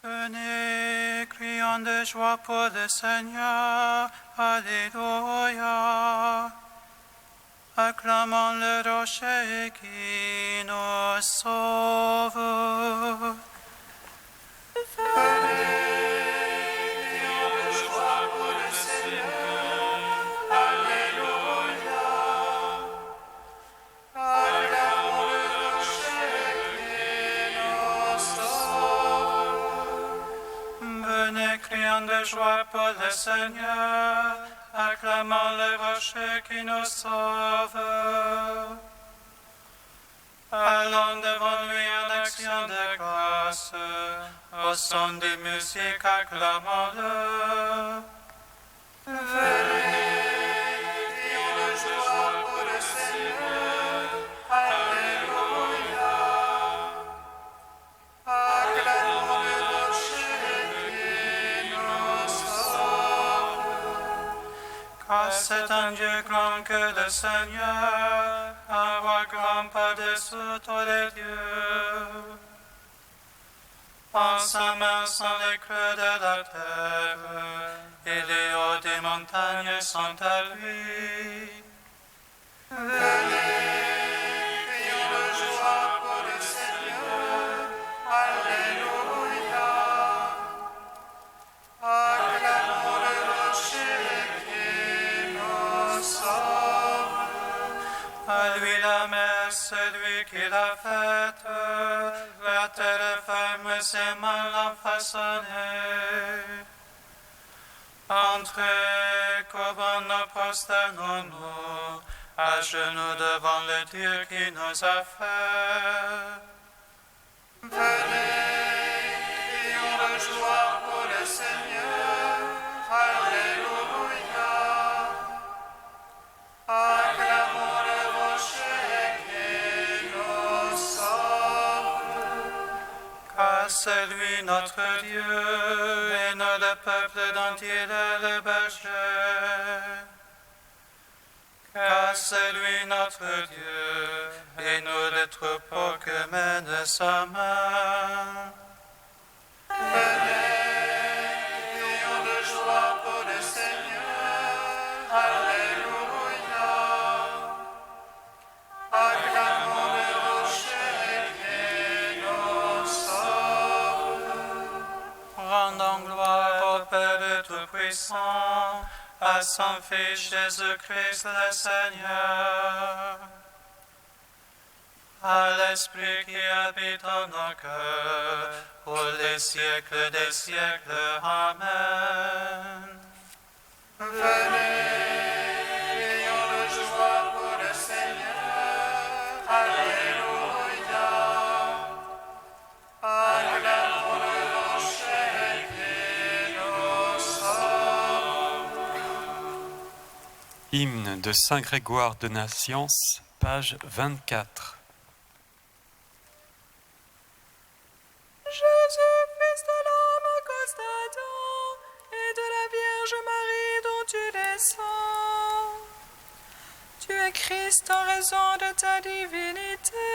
Venez, crions de joie pour le Seigneur. Alléluia. Acclamons le rocher qui nous sauve. Venez, crions de joie pour le Seigneur. Alléluia. Acclamons le rocher qui nous sauve. Venez, crions de joie pour le Seigneur. Acclamons le rocher qui nous sauve. Allons devant lui en action de grâce. Au son des musiques, acclamons-le. Venez, crions de joie pour le Seigneur. Alléluia. Acclamons le rocher qui nous sauve. Car c'est un Dieu grand que le Seigneur, un roi grand par-dessous tous les dieux. En sa main sont les creux de la terre, et les hauts des montagnes sont à lui. Venez, crions de joie pour le Seigneur. Alléluia. Acclamons le rocher qui nous sauve. À lui la messe, celui qui l'a faite, la terre ferme, ses mains l'ont façonnée. Entrez, comment nous prosternons-nous, à genoux devant le Dieu qui nous a fait. Venez, crions de joie pour le Seigneur. Alléluia. Acclamons le rocher qui nous sauve. Car c'est lui notre Dieu, et nous le peuple dont il est le berger. Car c'est lui notre Dieu, et nous le troupeau que mène sa main. Venez, crions de joie pour le Seigneur. Alléluia. Acclamons le rocher qui nous sauve. Rendons gloire au Père Tout-Puissant, à son Fils Jésus-Christ le Seigneur, à l'Esprit qui habite en nos cœurs, pour les siècles des siècles. Amen. Venez, crions de joie pour le Seigneur. Alléluia. Acclamons le rocher qui nous sauve. Hymne de Saint Grégoire de Nazianze, page 24. Jésus, fils de l'homme Constantin, et de la Vierge Marie dont tu descends. Tu es Christ en raison de ta divinité,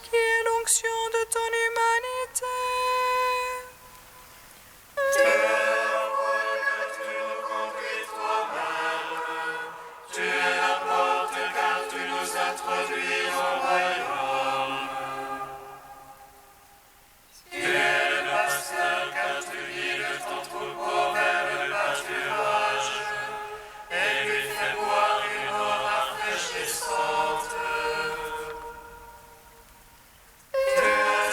qui est l'onction de ton humanité. Tu es la voie que tu nous conduis toi-même. Tu es la porte car tu nous introduis au royaume. Tu es le pasteur car tu guides ton troupeau vers le pâturage et lui fais boire une eau rafraîchissante. Tu es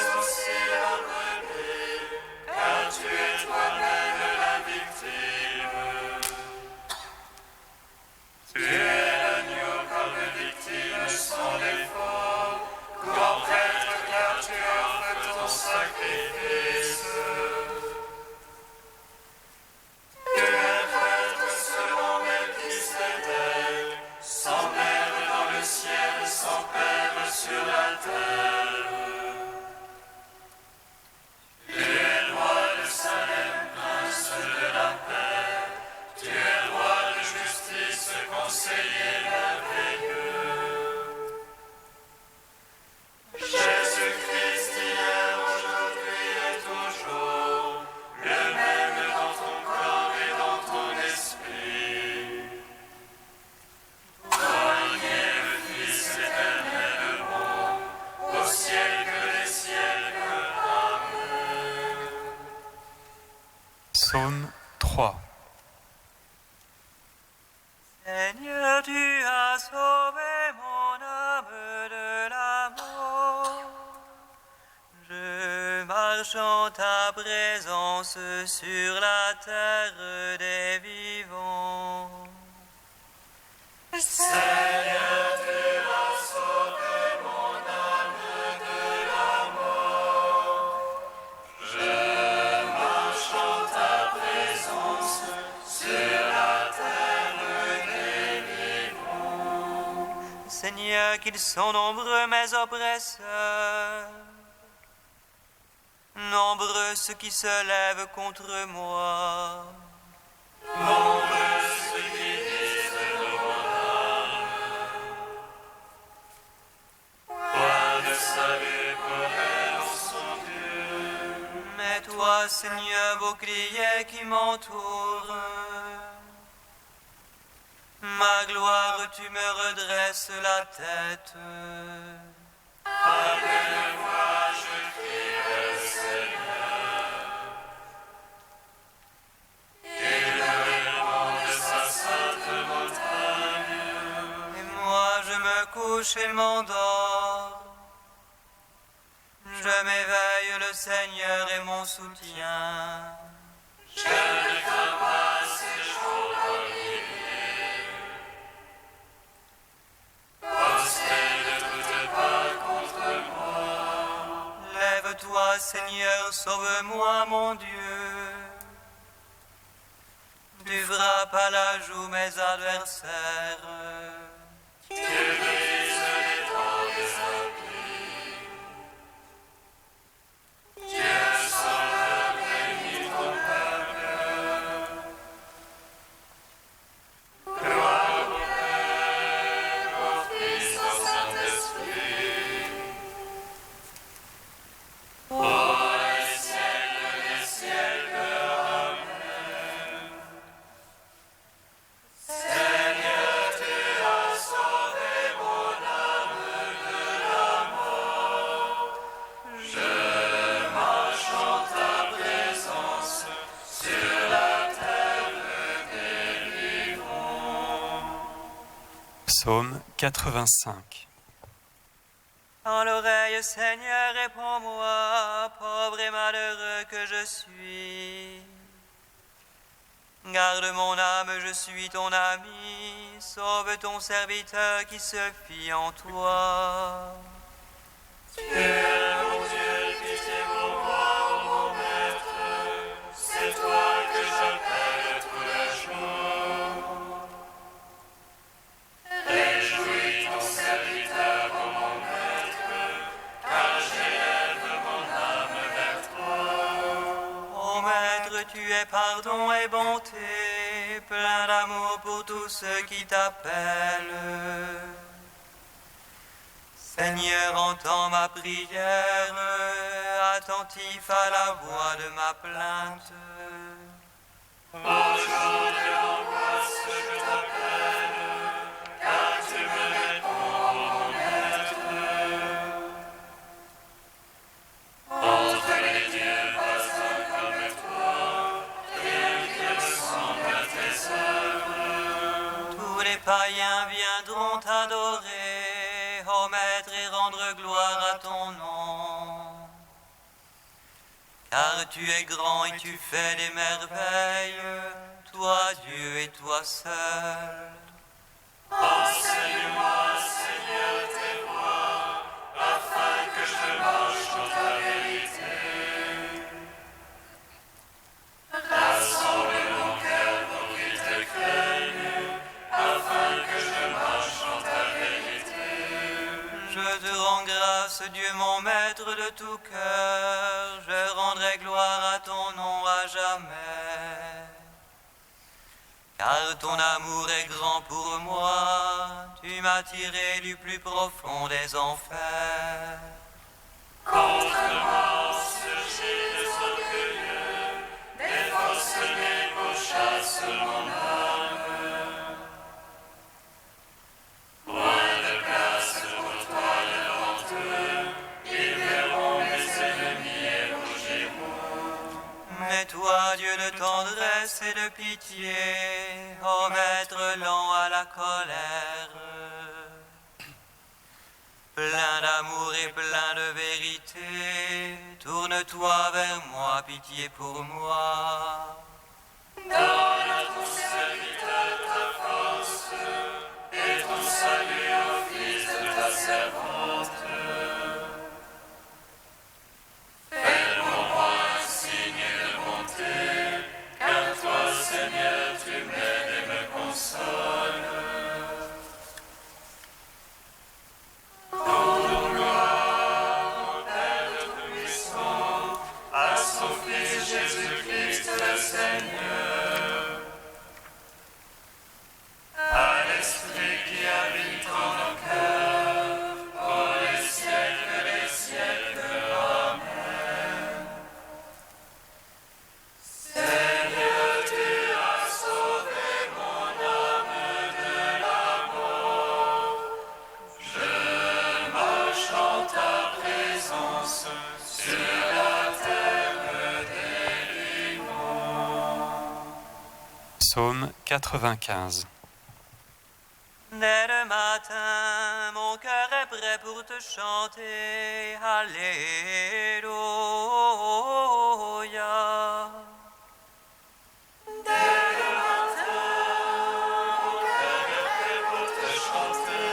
Seigneur, tu as sauvé mon âme de la mort. Je marche en ta présence sur la terre des vivants. Seigneur, tu as sauvé mon âme de la mort. Je marche en ta présence sur la terre des vivants. Seigneur, qu'ils sont nombreux mes oppresseurs, nombreux ceux qui se lèvent contre moi. Nombreux ceux qui disent de mon âme, point de salut pour elle en son Dieu. Mais toi, Seigneur, bouclier qui m'entoure, ma gloire, tu me redresses la tête. Appelle-moi, je crierai, Seigneur. Il me répond de sa sainte montagne. Et moi, je me couche et m'endors. Je m'éveille, le Seigneur est mon soutien. Je ne crains pas ces jours ruinés. Posté de toutes parts contre moi. Lève-toi, Seigneur, sauve-moi, mon Dieu. Tu frappes à la joue mes adversaires. Tu brises les dents des impies. Dieu sauveur, bénis ton peuple. Gloire au Père, au Fils, au Saint-Esprit. Ô les siècles des siècles, Amen. Seigneur, tu as sauvé mon âme de la mort. Je marche en ta présence sur la terre des vivants. Psaume 85. Dans l'oreille, Seigneur, réponds-moi, pauvre et malheureux que je suis. Garde mon âme, je suis ton ami, sauve ton serviteur qui se fie en toi. Dieu, mon Dieu, pitié pour moi, ô mon Maître. C'est toi que j'appelle tous les jours. Réjouis ton serviteur, ô mon Maître, car j'élève mon âme vers toi. Ô Maître, tu es pardon et bonté, plein d'amour pour tous ceux qui t'appellent. Seigneur, entends ma prière, attentif à la voix de ma plainte. Au jour de l'angoisse, je t'appelle, car tu me réponds, ô mon Maître. Entre les dieux, passe un comme toi, rien qui ressemble à tes œuvres. Tous les païens viendront t'adorer, ô Maître, et rendre gloire à ton nom. Car tu es grand et tu fais des merveilles, toi Dieu et toi seul. Enseigne-moi, Seigneur, tes voies, afin que je marche dans ta vérité. Rassemble mon cœur pour qu'il te craigne, afin que je marche dans ta vérité. Je te rends grâce, Dieu mon Maître de tout cœur, je rendrai gloire à ton nom à jamais. Car ton amour est grand pour moi, tu m'as tiré du plus profond des enfers. Contre moi surgit des orgueilleux, des forcenés pourchassent mon âme. Point de place pour toi devant eux, ils verront mes ennemis et rougiront. Mais toi, Dieu de tendresse et de pitié, ô Maître lent à la colère. Plein d'amour et plein de vérité, tourne-toi vers moi, pitié pour moi. Donne à ton serviteur ta force et ton salut au fils de ta servante. Fais pour moi un signe de bonté, car toi, Seigneur, tu m'aides et me consoles. Pour gloire au Père Tout-Puissant, à son Fils Jésus-Christ le Seigneur, à l'Esprit qui habite en nos cœurs, pour les siècles des siècles. Amen. Seigneur, tu as sauvé mon âme de la mort. Je marche en ta présence sur la terre des vivants. Psaume 95. Dès le matin, mon cœur est prêt pour te chanter. Alléluia. Dès le matin, mon cœur est prêt pour te chanter.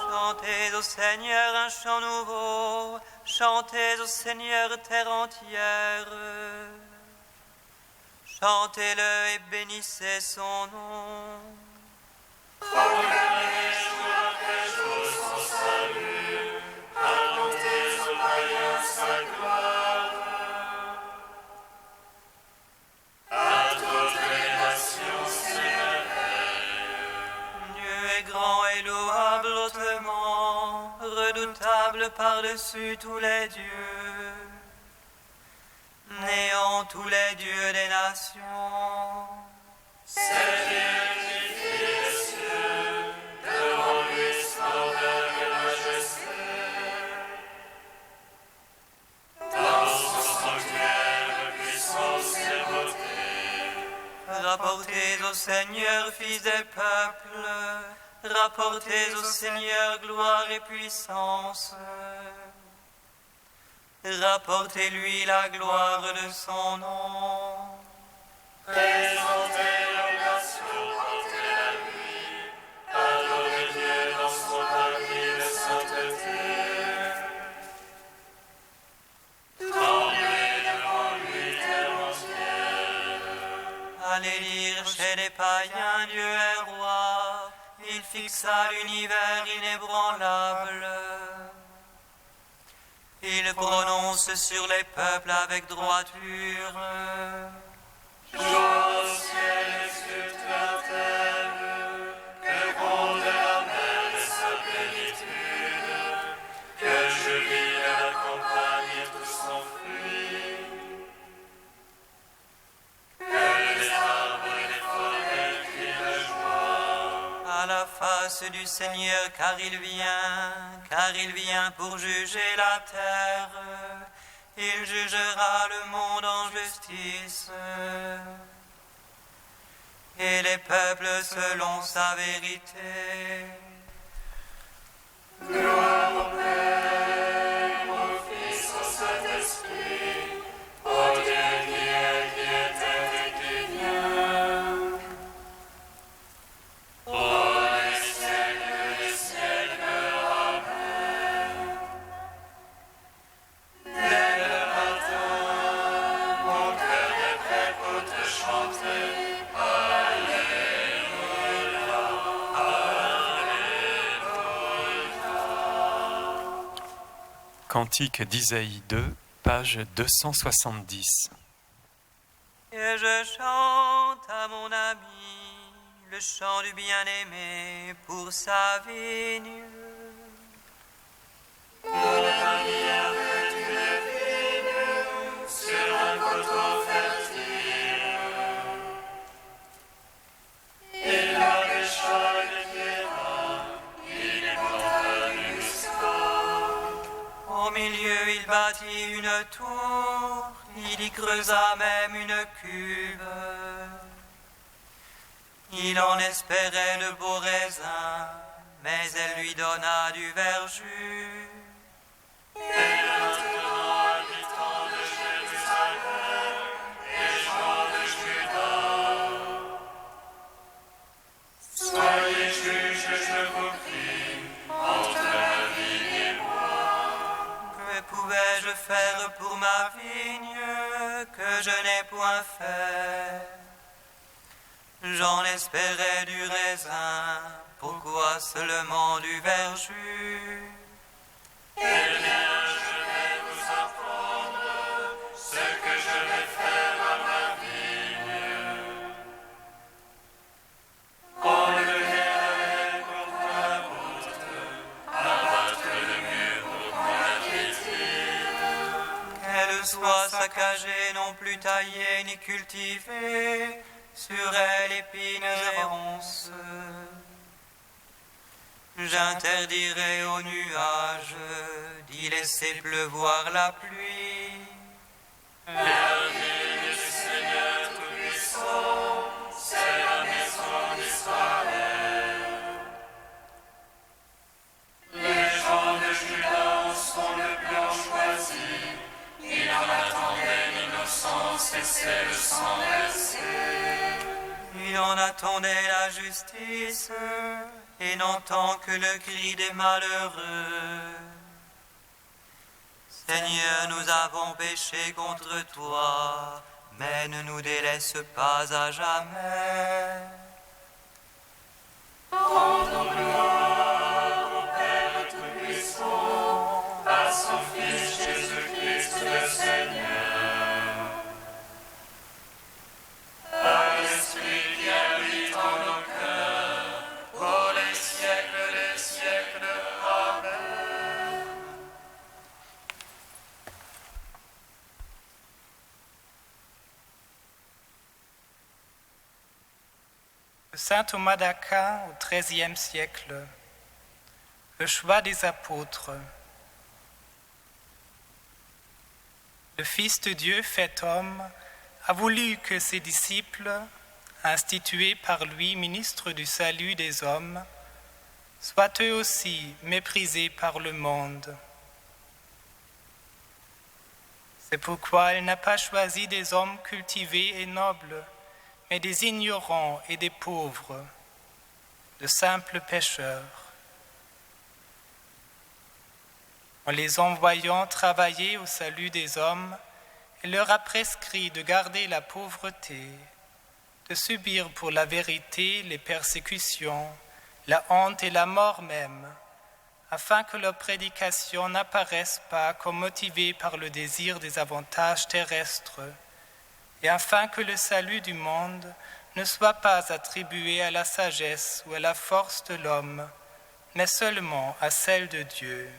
Chantez au Seigneur un chant nouveau, chantez au Seigneur terre entière. Chantez-le et bénissez son nom. Proclamez jour après jour son salut, racontez aux païens sa gloire. À toutes les nations s'émerveillent. Dieu est grand et louable hautement, redoutable par-dessus tous les dieux. Néant tous les dieux des nations. C'est Dieu qui fit les cieux, devant lui splendeur et majesté. Dans son sanctuaire, puissance et beauté. Rapportez au Seigneur, fils des peuples, rapportez au Seigneur gloire et puissance. Rapportez-lui la gloire de son nom. Présentez l'oblation, portez la nuit, adorez Dieu dans son parvis de sainteté. Tremblez devant lui, terre entière. Allez lire chez les païens, Dieu est roi, il fixa l'univers inébranlable. Il prononce sur les peuples avec droiture. Joie au ciel et sculpte la terre, que gronde la mer de sa plénitude, que jubile la campagne et tout son fruit, que les arbres et les forêts crient de joie. À la face du Seigneur, car il vient pour juger la terre. Il jugera le monde en justice et les peuples selon sa vérité. Gloire au Père, au Fils, au Saint-Esprit, au Dieu qui était et qui vient, pour les siècles des siècles. Amen. Dès le matin, mon cœur est prêt pour te chanter. Cantique d'Isaïe 2, page 270. Et je chante à mon ami le chant du bien-aimé pour sa vigne. Mon ami avait une vigne sur un coteau fertile. Il avait chargé de pierres, il y planta du muscat. Au milieu, il bâtit une retour, il y creusa même une cuve. Il en espérait le beau raisin, mais elle lui donna du verjus. Et maintenant, habitants de Jérusalem et gens de Juda, soyez juges, je vous prie, entre ma vigne et moi. Que pouvais-je faire pour ma vigne que je n'ai point fait? J'en espérais du raisin, pourquoi seulement du verjus? Eh bien, je vais vous apprendre ce que je vais faire à ma vigne. Enlevez la haie contre la route, abattre le mur pour qu'on la piétine. Qu'elle soit saccagée, non plus taillée ni cultivée, sur elle épines et ronces. J'interdirai aux nuages d'y laisser pleuvoir la pluie. La vigne du Seigneur Tout-Puissant, c'est la maison d'Israël. Les gens de Juda en sont le blanc choisi. Il en attendait l'innocence et c'est le sang versé. Il en attendait la justice et n'entend que le cri des malheureux. Seigneur, nous avons péché contre toi, mais ne nous délaisse pas à jamais. Rendons gloire au Père Tout-Puissant, à son Fils Jésus-Christ le Seigneur, à l'Esprit qui habite en nos cœurs, pour les siècles des siècles. Amen. Saint Thomas d'Aquin au XIIIe siècle. Le choix des apôtres. Le Fils de Dieu fait homme a voulu que ses disciples, institués par lui ministres du salut des hommes, soient eux aussi méprisés par le monde. C'est pourquoi il n'a pas choisi des hommes cultivés et nobles, mais des ignorants et des pauvres, de simples pécheurs. En les envoyant travailler au salut des hommes, il leur a prescrit de garder la pauvreté, de subir pour la vérité les persécutions, la honte et la mort même, afin que leur prédication n'apparaisse pas comme motivée par le désir des avantages terrestres, et afin que le salut du monde ne soit pas attribué à la sagesse ou à la force de l'homme, mais seulement à celle de Dieu.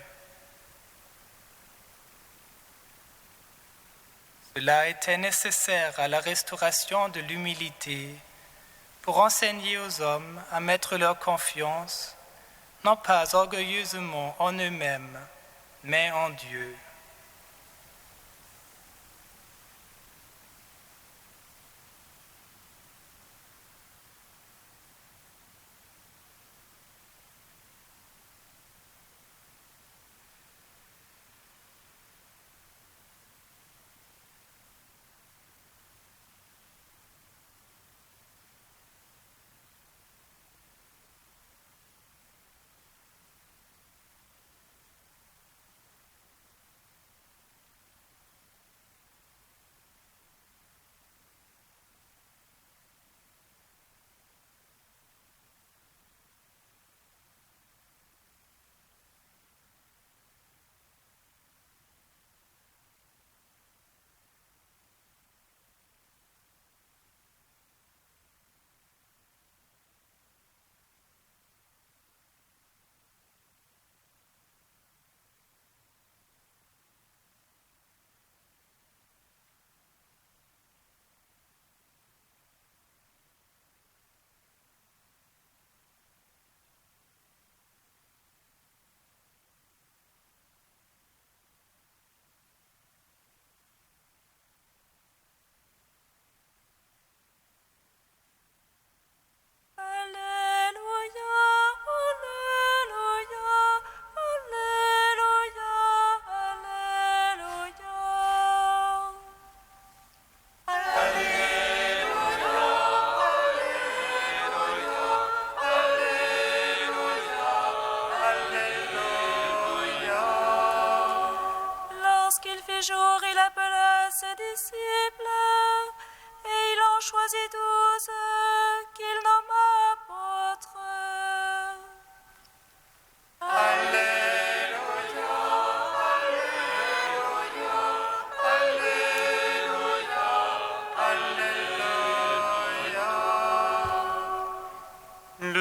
Cela était nécessaire à la restauration de l'humilité, pour enseigner aux hommes à mettre leur confiance, non pas orgueilleusement en eux-mêmes, mais en Dieu.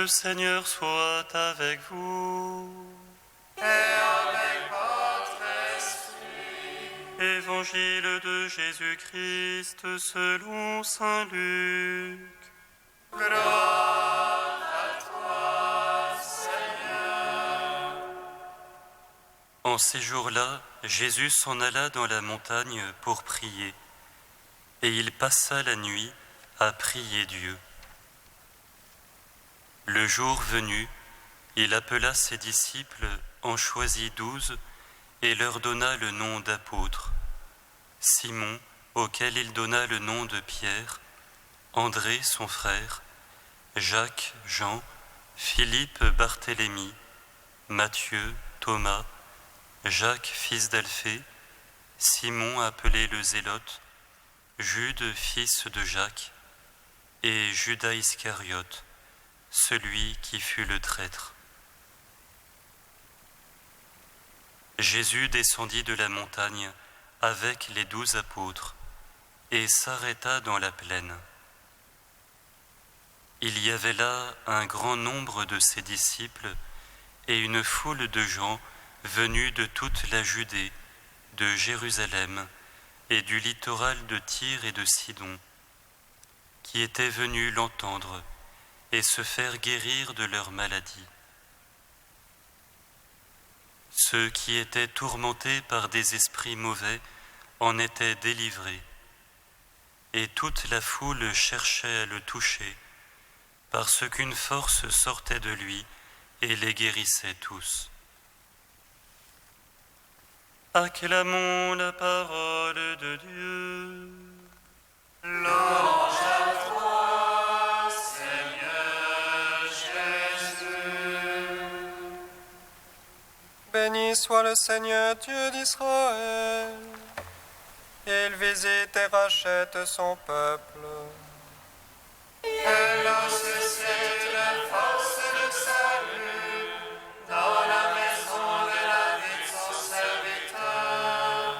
Seigneur soit avec vous. Et avec votre esprit. Évangile de Jésus-Christ selon saint Luc. Gloire à toi, Seigneur. En ces jours-là, Jésus s'en alla dans la montagne pour prier, et il passa la nuit à prier Dieu. Le jour venu, il appela ses disciples, en choisit 12, et leur donna le nom d'apôtres. Simon, auquel il donna le nom de Pierre, André son frère, Jacques, Jean, Philippe, Barthélemy, Matthieu, Thomas, Jacques, fils d'Alphée, Simon appelé le Zélote, Jude, fils de Jacques, et Judas Iscariote, celui qui fut le traître. Jésus descendit de la montagne avec les 12 apôtres et s'arrêta dans la plaine. Il y avait là un grand nombre de ses disciples et une foule de gens venus de toute la Judée, de Jérusalem et du littoral de Tyr et de Sidon, qui étaient venus l'entendre et se faire guérir de leur maladie. Ceux qui étaient tourmentés par des esprits mauvais en étaient délivrés, et toute la foule cherchait à le toucher, parce qu'une force sortait de lui et les guérissait tous. Acclamons la parole de Dieu. Louange à toi, Seigneur Jésus. Béni soit le Seigneur Dieu d'Israël. Il visite et rachète son peuple. Elle a cessé la force de salut dans la maison de la vie de son serviteur.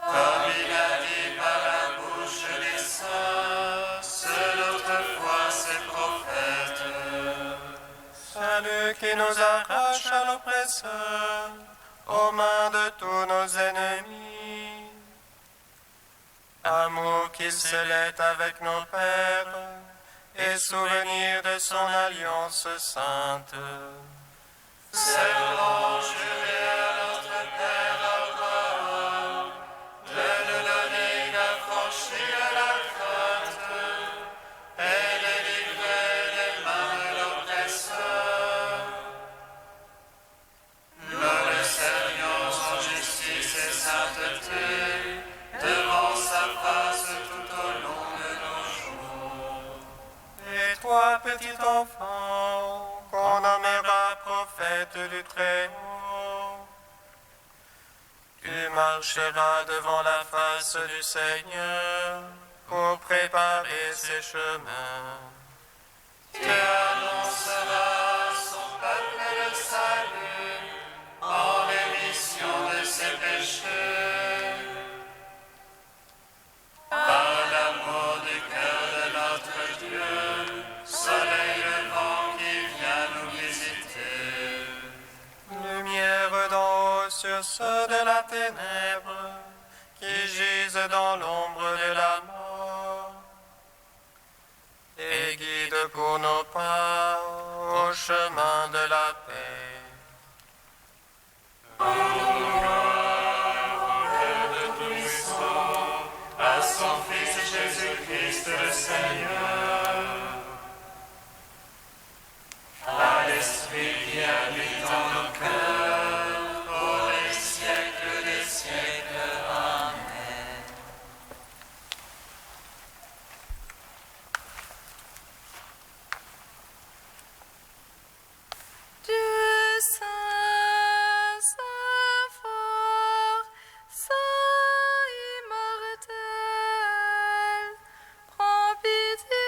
Comme il a dit par la bouche des saints, ceux d'autrefois ses prophètes. Salut qui nous arrache à l'oppresseur, aux mains de tous nos ennemis. Amour qui scellait avec nos pères, et souvenir de son alliance sainte. Serment juré à notre Père Abraham, de nous donner d'affranchir la crainte, et de livrer des mains de l'oppresseur. Nous le servions en justice et sainteté, devant sa face tout au long de nos jours. Et toi, petit enfant, qu'on nommera prophète du Très-Haut, tu marcheras devant la face du Seigneur pour préparer ses chemins. Tu annonceras à son peuple le salut en rémission de ses péchés. Par l'amour du cœur de notre Dieu, soleil levant qui vient nous visiter. Lumière d'en haut sur ceux de la ténèbre, qui gisent dans l'ombre de la mort. Et guide pour nos pas au chemin de la paix. À son Fils Jésus-Christ le Seigneur, à l'Esprit qui habite en nos cœurs, pour les siècles des siècles. Amen. Dieu saint, saint fort, saint immortel, prends pitié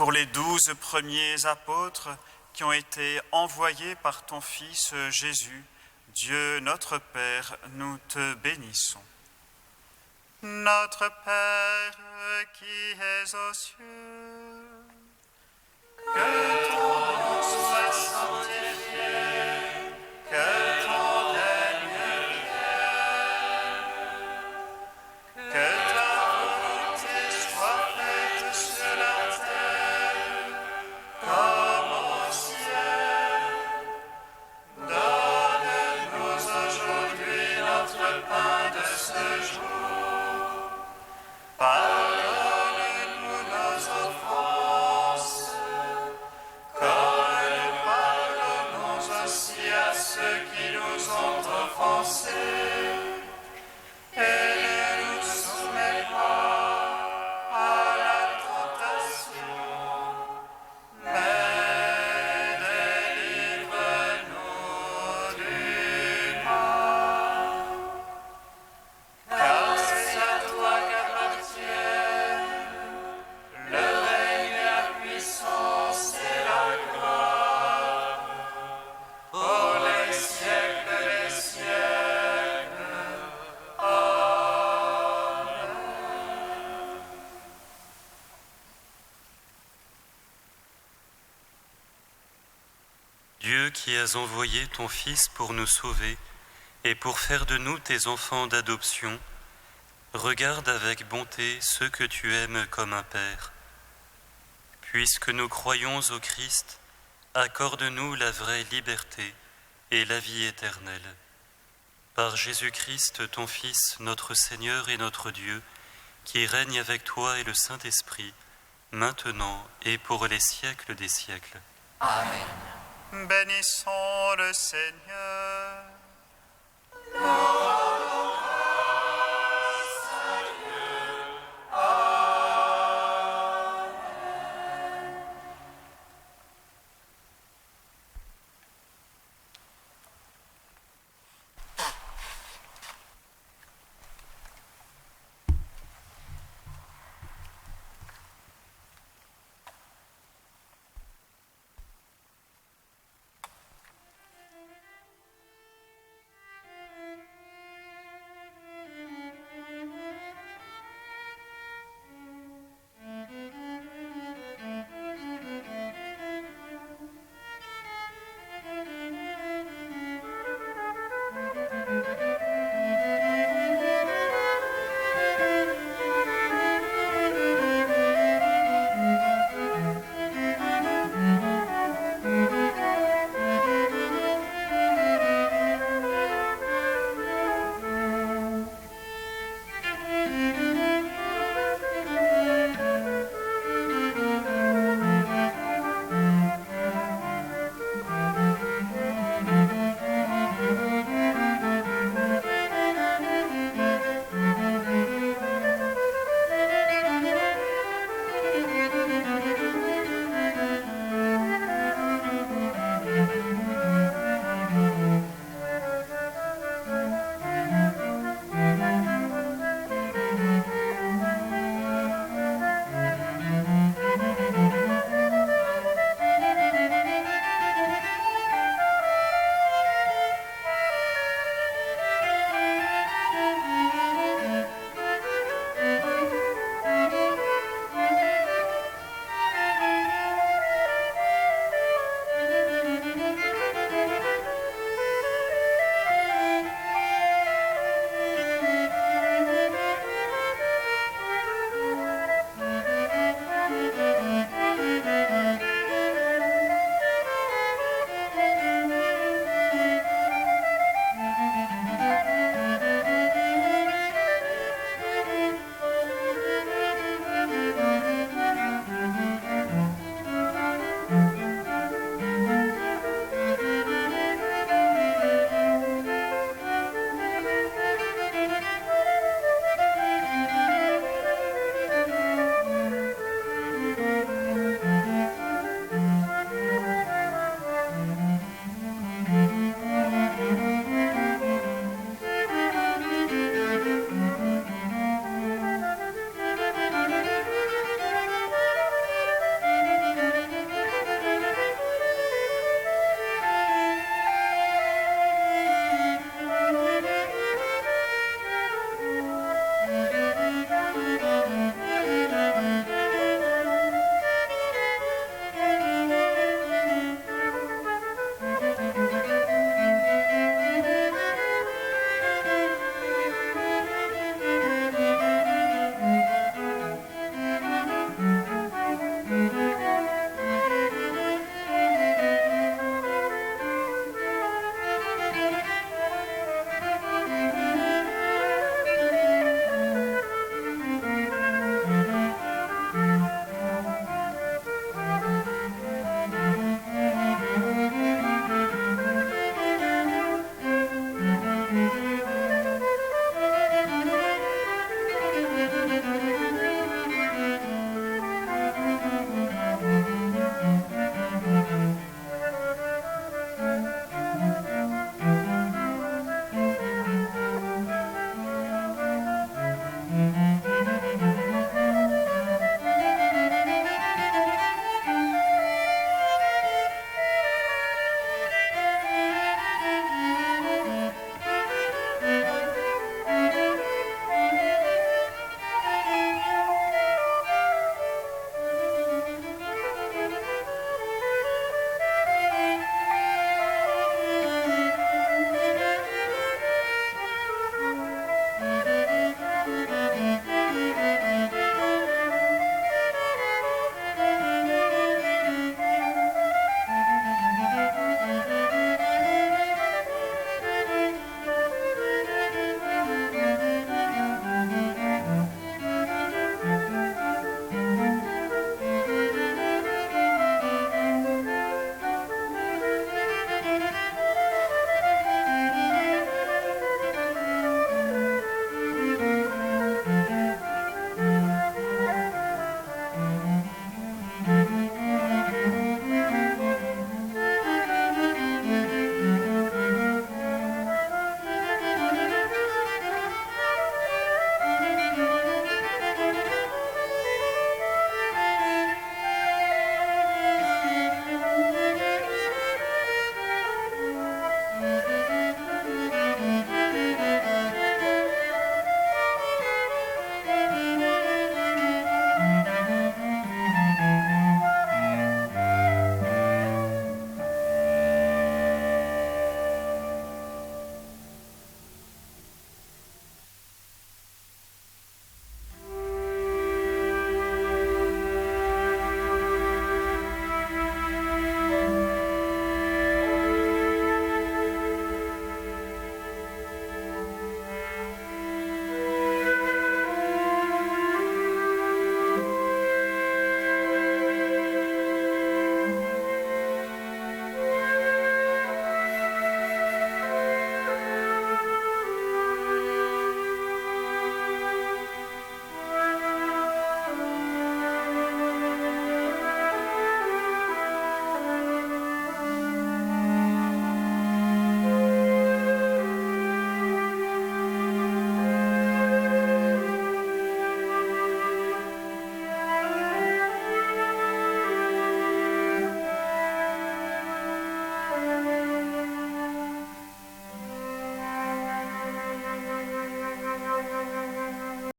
pour les 12 premiers apôtres qui ont été envoyés par ton Fils Jésus, Dieu notre Père, nous te bénissons. Notre Père qui es aux cieux, que ton nom soit sanctifié, que ton règne vienne, que ta volonté soit faite sur la terre comme au ciel. Donne-nous aujourd'hui notre pain de ce jour. Pardonne-nous nos offenses, comme nous pardonnons aussi à ceux qui nous ont offensés. Et ne nous soumets pas à la tentation, mais délivre-nous du mal. Car c'est à toi qu'appartiennent le règne, la puissance et la gloire pour les siècles des siècles. Amen. Dieu qui as envoyé ton Fils pour nous sauver et pour faire de nous tes enfants d'adoption, regarde avec bonté ceux que tu aimes comme un Père. Puisque nous croyons au Christ, accorde-nous la vraie liberté et la vie éternelle. Par Jésus-Christ, ton Fils, notre Seigneur et notre Dieu, qui règne avec toi et le Saint-Esprit, maintenant et pour les siècles des siècles. Bénissons le Seigneur. Louange